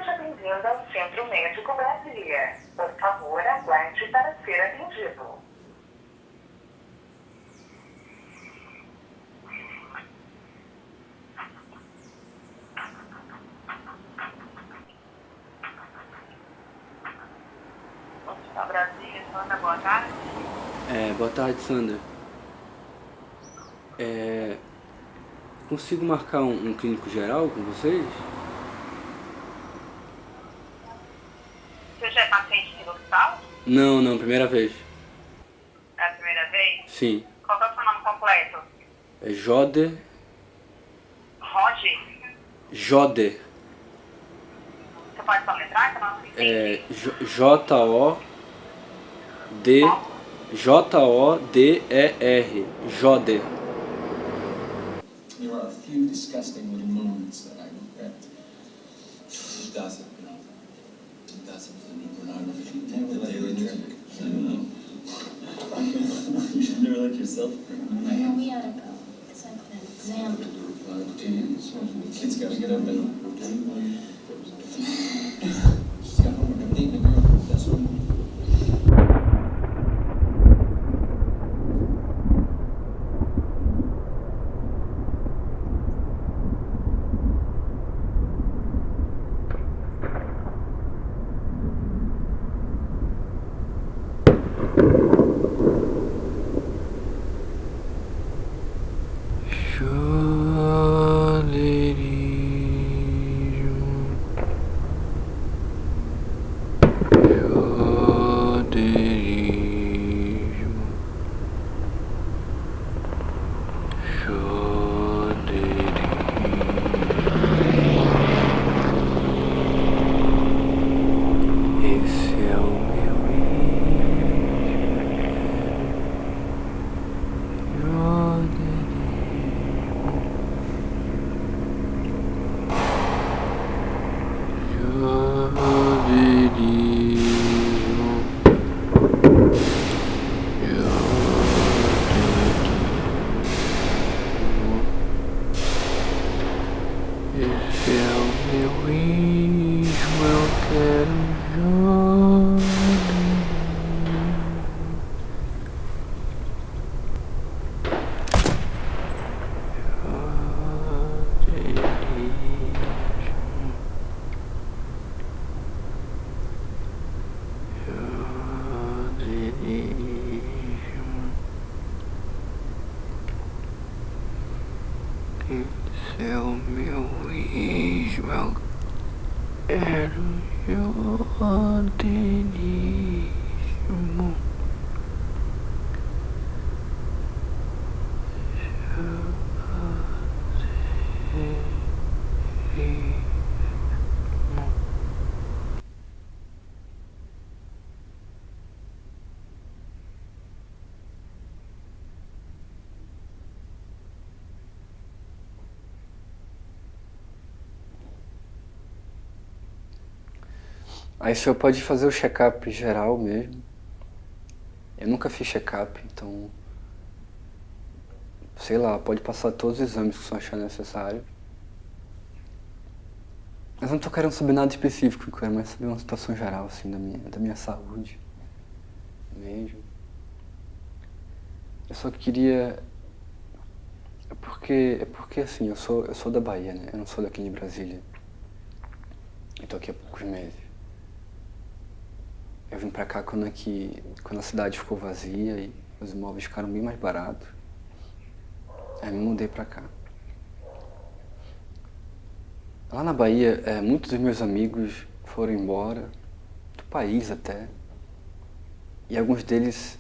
Seja bem-vindo ao Centro Médico Brasília. Por favor, aguarde para ser atendido. Hospital Brasília, Sandra, boa tarde. Boa tarde, Sandra. Consigo marcar um clínico geral com vocês? Você já é paciente aqui do hospital? Não, primeira vez. É a primeira vez? Sim. Qual é o seu nome completo? É Joder. Roger? Joder. Você pode soletrar? Que eu não entendi. Joder. Joder. There are a few disgusting little movements that I regret. Gossip, you know. Gossip is the new pornography. Never let her drink. I know. You should never let yourself drink. No, we ought to go. It's like an exam. Kids gotta get up and... She's got homework. I'm dating a girl. That's what... Esse é o meu ismo, eu quero jordanismo. Aí o senhor pode fazer o check-up geral mesmo. Eu nunca fiz check-up, então... Sei lá, pode passar todos os exames que o senhor achar necessário. Mas eu não tô querendo saber nada específico, eu quero mais saber uma situação geral, assim, da minha saúde. Mesmo. Eu só queria... É porque assim, eu sou da Bahia, né? Eu não sou daqui de Brasília. Eu tô aqui há poucos meses. Eu vim pra cá quando a cidade ficou vazia e os imóveis ficaram bem mais baratos. Aí me mudei pra cá. Lá na Bahia, muitos dos meus amigos foram embora, do país até. E alguns deles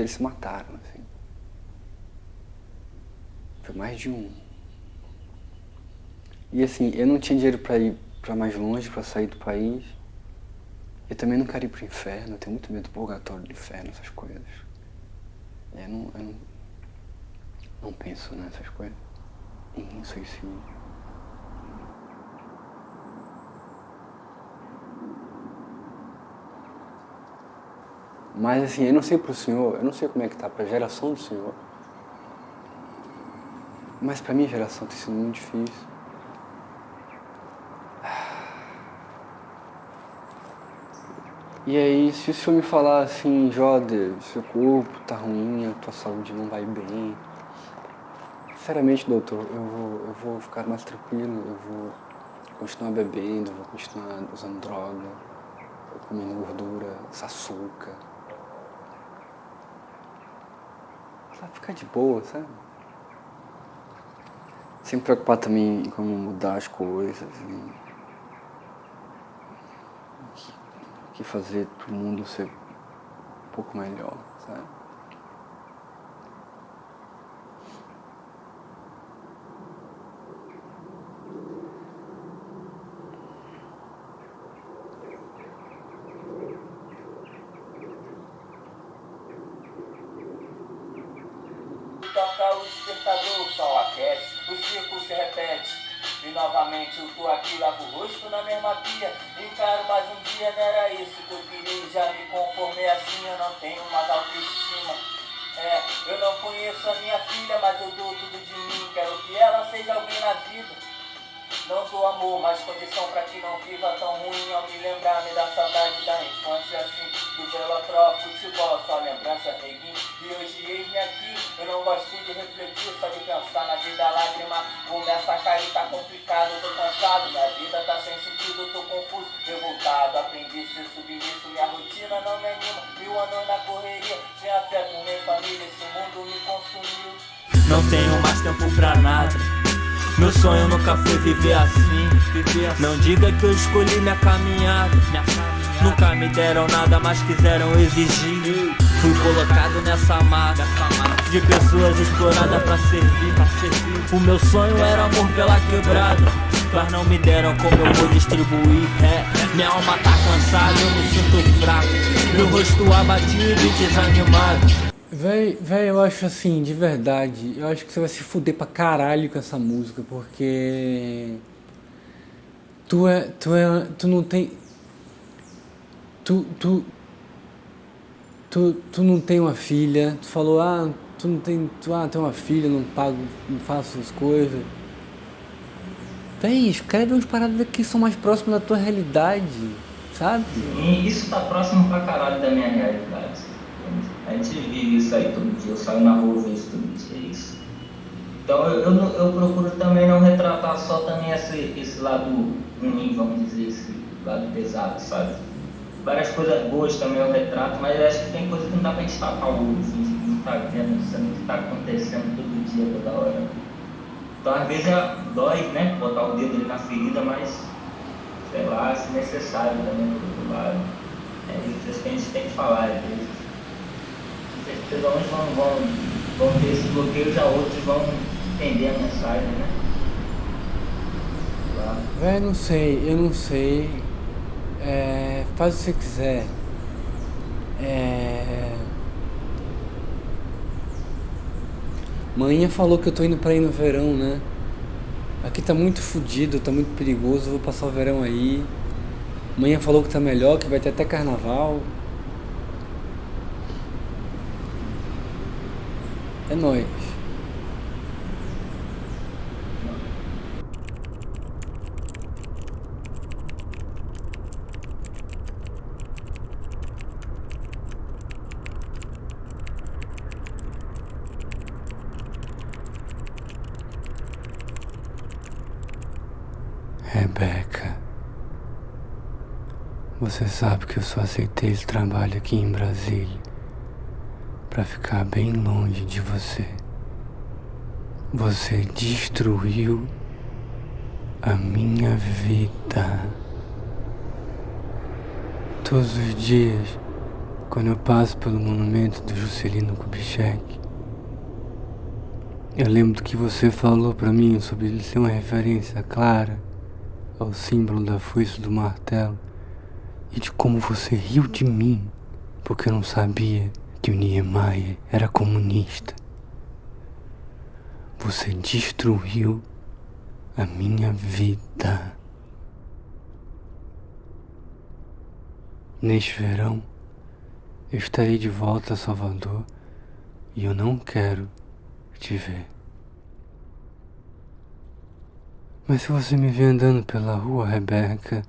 se mataram, assim. Foi mais de um. E assim, eu não tinha dinheiro pra ir pra mais longe, pra sair do país. Eu também não quero ir pro inferno, eu tenho muito medo do purgatório, do inferno, essas coisas. Eu não penso nessas coisas. Em suicídio. Mas assim, eu não sei pro senhor, eu não sei como é que tá pra geração do senhor. Mas pra minha geração tem sido muito difícil. E aí, se o senhor me falar assim, Joder, seu corpo tá ruim, a tua saúde não vai bem, sinceramente, doutor, eu vou ficar mais tranquilo, eu vou continuar bebendo, vou continuar usando droga, comendo gordura, açúcar. Pra ficar de boa, sabe? Sem me preocupar também em como mudar as coisas, em o que fazer pro mundo ser um pouco melhor, sabe? Toca o despertador, o sol aquece, o ciclo se repete. E novamente eu tô aqui, lavo o rosto na mesma pia. Encaro mais um dia, não era isso que eu queria. Já me conformei assim, eu não tenho mais autoestima. Eu não conheço a minha filha, mas eu dou tudo de mim. Quero que ela seja alguém na vida. Não dou amor, mas condição pra que não viva tão ruim. Ao me lembrar, me dá saudade da infância assim. Do velotró, futebol, só lembrança, neguinho. E hoje eis-me aqui, eu não gosto de refletir, só de pensar na vida, lágrima começa a cair, tá complicado, tô cansado. Minha vida tá sem sentido, tô confuso, revoltado. Aprendi a ser submisso, minha rotina não me anima. 1000 anos na correria, sem afeto nem família, esse mundo me consumiu. Não tenho mais tempo pra nada. Meu sonho nunca foi viver assim. Não diga que eu escolhi minha caminhada. Nunca me deram nada, mas quiseram exigir. Fui colocado nessa massa de pessoas exploradas pra servir. O meu sonho era amor pela quebrada, mas não me deram como eu vou distribuir. Minha alma tá cansada, eu me sinto fraco. Meu rosto abatido e desanimado. Véi, eu acho assim, de verdade, eu acho que você vai se fuder pra caralho com essa música, porque tu não tem, tu não tem uma filha, tu falou, tu não tem, tem uma filha, não pago, não faço as coisas. Véi, escreve umas paradas que são mais próximas da tua realidade, sabe? E isso tá próximo pra caralho da minha realidade. A gente vive isso aí todo dia, eu saio na rua e vejo isso todo dia, isso. Então eu procuro também não retratar só também esse lado ruim, vamos dizer, esse lado pesado, sabe? Várias coisas boas também eu retrato, mas eu acho que tem coisa que não dá pra gente tapar o olho, assim, que não tá vendo, sendo que tá acontecendo todo dia, toda hora. Então às vezes dói, né, botar o dedo ali na ferida, mas, sei lá, se necessário também, por outro lado. É isso que a gente tem que falar, às vezes. Uns vão ter esse bloqueio, já outros vão entender a mensagem, né? Claro. Véi, eu não sei. Faz o que você quiser. Manhã falou que eu tô indo pra ir no verão, né? Aqui tá muito fodido, tá muito perigoso, eu vou passar o verão aí. Manhã falou que tá melhor, que vai ter até carnaval. É nóis. Rebeca, você sabe que eu só aceitei esse trabalho aqui em Brasília pra ficar bem longe de você. Você destruiu a minha vida. Todos os dias, quando eu passo pelo monumento do Juscelino Kubitschek, eu lembro do que você falou pra mim sobre ele ser uma referência clara ao símbolo da foice do martelo, e de como você riu de mim porque eu não sabia que o Niemeyer era comunista. Você destruiu a minha vida. Neste verão, eu estarei de volta a Salvador e eu não quero te ver. Mas se você me ver andando pela rua, Rebeca,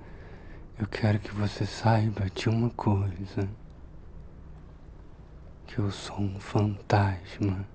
Eu quero que você saiba de uma coisa. Que eu sou um fantasma.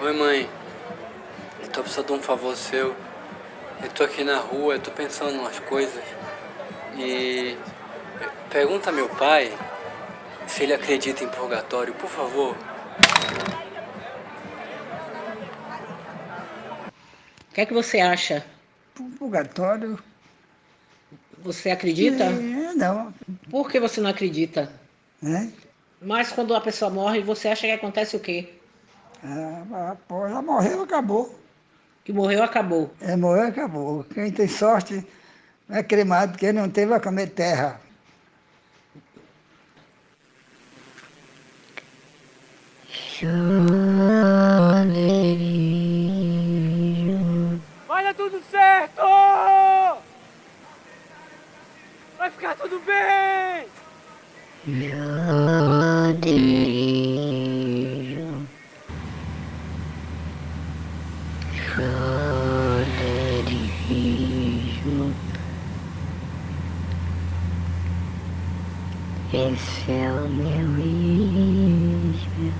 Oi, mãe. Eu tô precisando de um favor seu. Eu tô aqui na rua, eu tô pensando em umas coisas. E pergunta a meu pai se ele acredita em purgatório, por favor. O que é que você acha? Purgatório? Você acredita? Não, Por que você não acredita? né? Mas quando a pessoa morre, você acha que acontece o quê? Pô, já morreu, acabou. Que morreu, acabou. Morreu, acabou. Quem tem sorte é cremado, quem não teve vai comer terra. Vai dar tudo certo! Vai ficar tudo bem! Esse é o meu ex, meu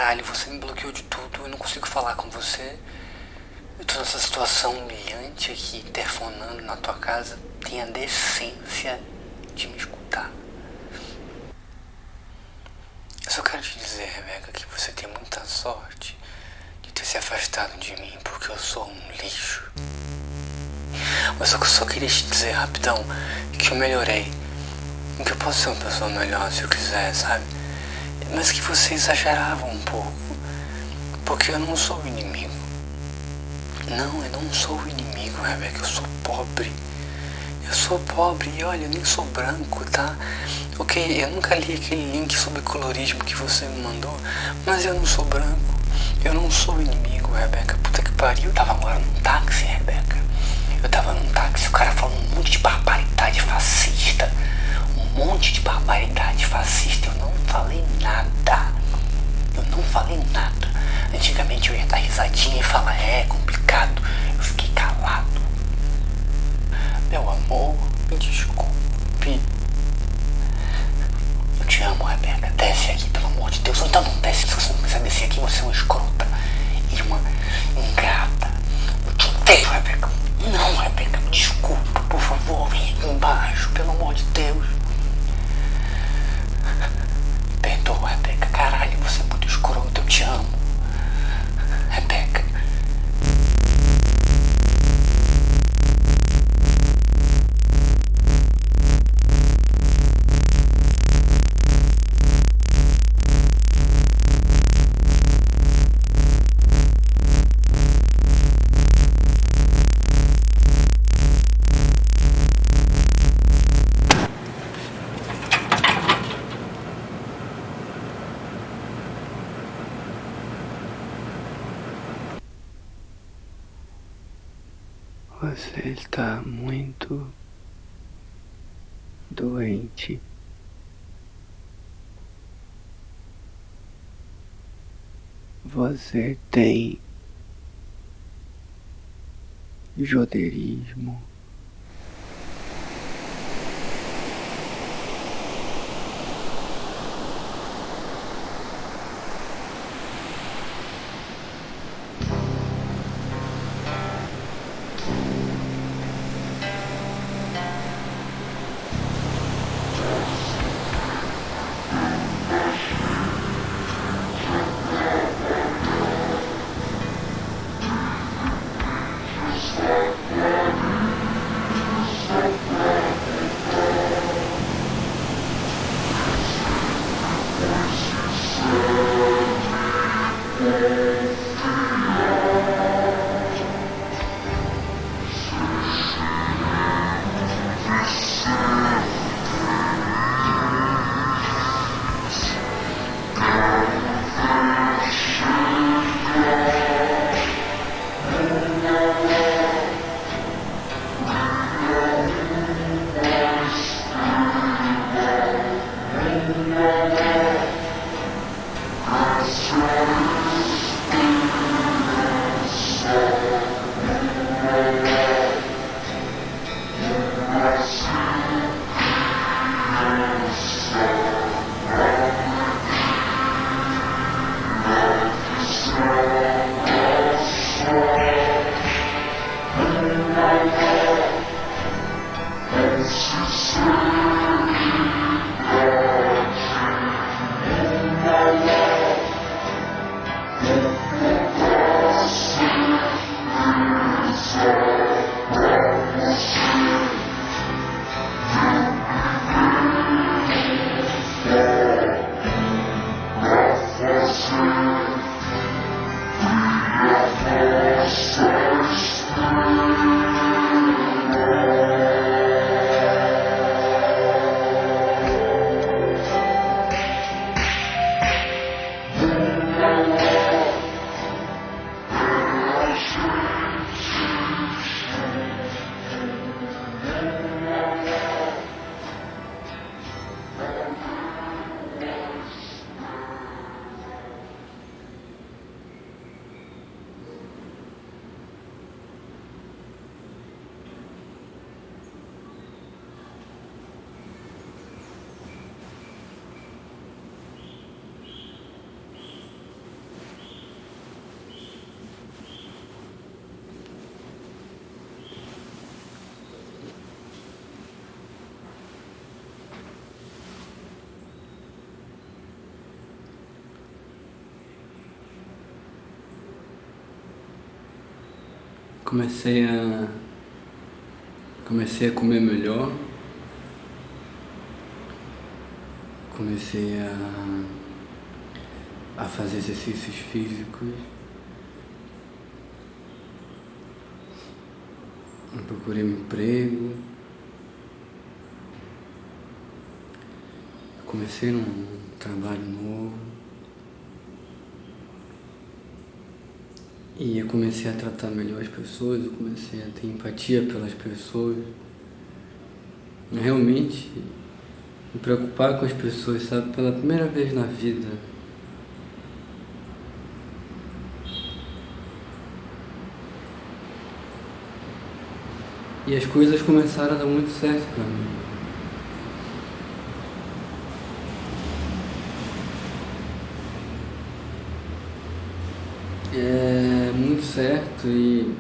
caralho, você me bloqueou de tudo, eu não consigo falar com você. Eu tô nessa situação humilhante aqui, interfonando na tua casa. Tenha a decência de me escutar. Eu só quero te dizer, Rebeca, que você tem muita sorte de ter se afastado de mim, porque eu sou um lixo. Mas eu só queria te dizer rapidão que eu melhorei, que eu posso ser uma pessoa melhor se eu quiser, sabe? Mas que você exagerava um pouco, porque eu não sou o inimigo. Não, eu não sou o inimigo, Rebeca, eu sou pobre. Eu sou pobre e olha, eu nem sou branco, tá? Ok, eu nunca li aquele link sobre colorismo que você me mandou, mas eu não sou branco. Eu não sou o inimigo, Rebeca. Puta que pariu, eu tava agora num táxi, Rebeca. Eu tava num táxi, o cara falou um monte de barbaridade fascista. Um monte de barbaridade fascista. Eu não falei nada. Eu não falei nada. Antigamente eu ia dar risadinha e falar, é complicado. Eu fiquei calado. Meu amor, me desculpe. Eu te amo, Rebeca. Desce aqui, pelo amor de Deus. Então não desce. Se você não quiser descer aqui, você é uma escrota e uma ingrata. Eu te odeio, Rebeca. Não, Rebeca, me desculpa, por favor. Vem aqui embaixo, pelo amor de Deus. Perdoa, Rebeca. Caralho, você é muito escroto. Eu te amo. Rebeca. Você está muito doente. Você tem joderismo. Comecei a comer melhor. Comecei a fazer exercícios físicos. Eu procurei um emprego. Eu comecei num trabalho novo. E eu comecei a tratar melhor as pessoas, eu comecei a ter empatia pelas pessoas. Realmente me preocupar com as pessoas, sabe? Pela primeira vez na vida. E as coisas começaram a dar muito certo pra mim. É muito certo e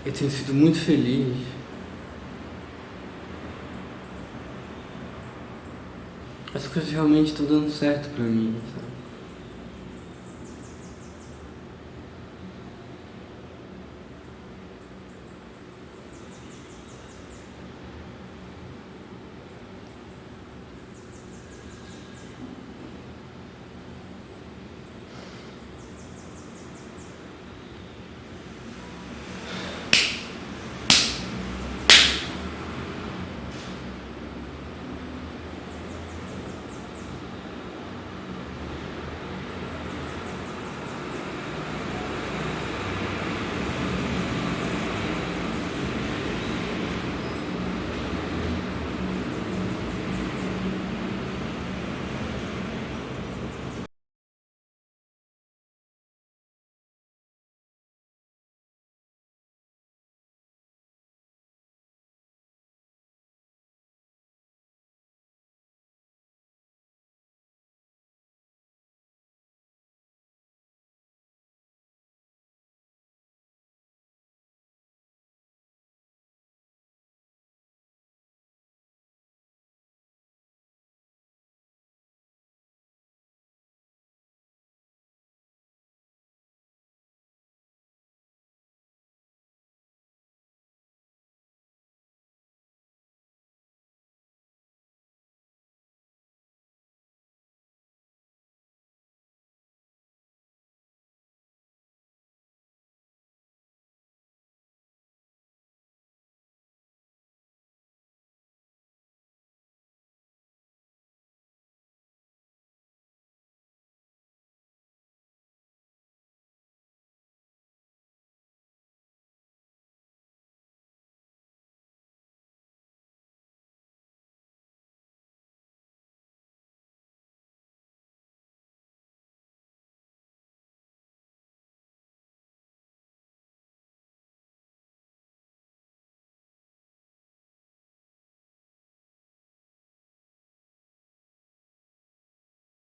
eu tenho sido muito feliz. As coisas realmente estão dando certo pra mim, sabe?